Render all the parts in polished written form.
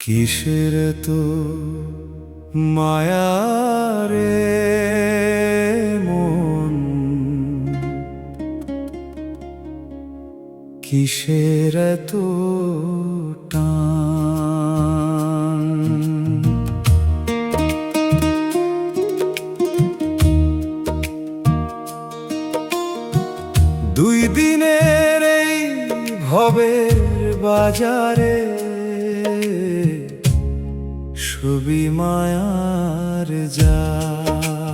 কিসের তো মায়া রে মন, কিসের তো টান। দুই দিনের এই ভবের বাজারে ছবি মায়ার জাল।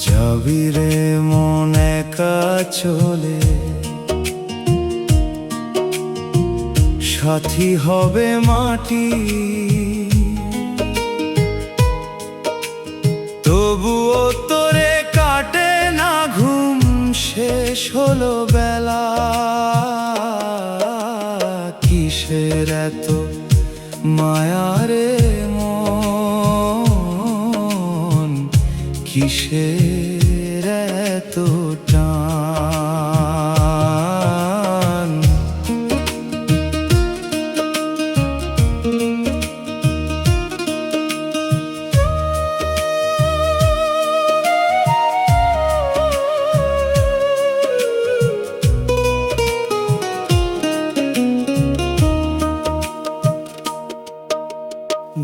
যাবি রে মন একা চলে, সাথী হবে মাটি, তবুও তোরে কাটে না ঘুম, শেষ হলো বেলা। কিসের এত মায়া রে মন, কিসের এত টান।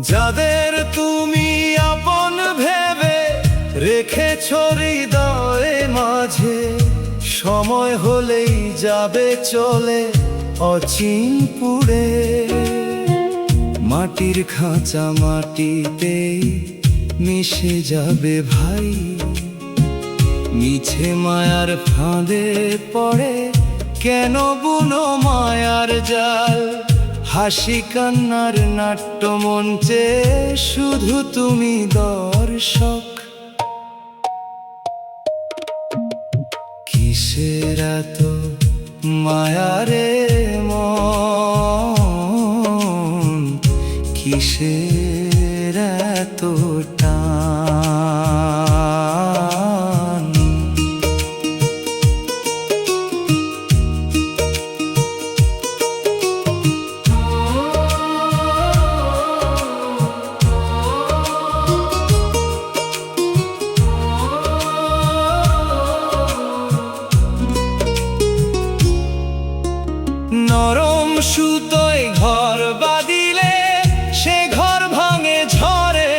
যাদের তুমি আপন ভেবে রেখেছ হৃদয়ে মাঝে, সময় হলেই যাবে চলে অচিন পুড়ে। মাটির খাঁচা মাটিতেই মিশে যাবে ভাই, মিছে মায়ার ফাঁদে পড়ে কেন বুনো মায়ার জাল। হাসি কান্নার নাট্যমঞ্চে শুধু তুমি দর্শক, কিসের এত মায়া রে মন, কিসের এত টান। নরম সুতোয় ঘর বাঁধিলে সে ঘর ভাঙে ঝড়ে,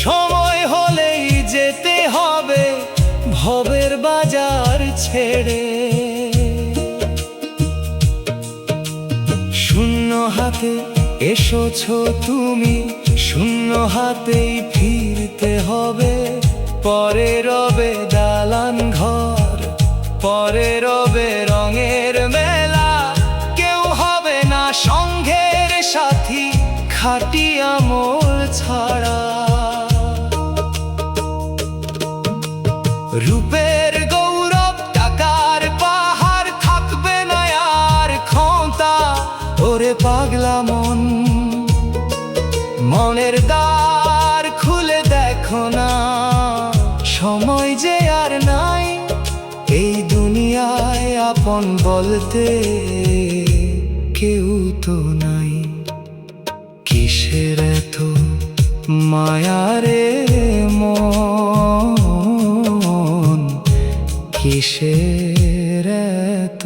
সময় হলেই যেতে হবে ভবের বাজার ছেড়ে। শূন্য হাতে এসেছ তুমি, শূন্য হাতেই ফিরতে হবে। পরে রবে দালান ঘর, পরে রবে রঙের মেলা, কেউ হবে না সঙ্গের সাথী খাঁটি আমল ছাড়া। রূপের গৌরব টাকার পাহাড় থাকবে না আর ক্ষমতা। ওরে পাগলা মন, মনের দ্বার খুলে দেখো না, সময় যে আর নাই এই দুনিয়ায়, আপন বলতে কেউ তো নাই। কিসের এত মায়া রে মন, কিসের এত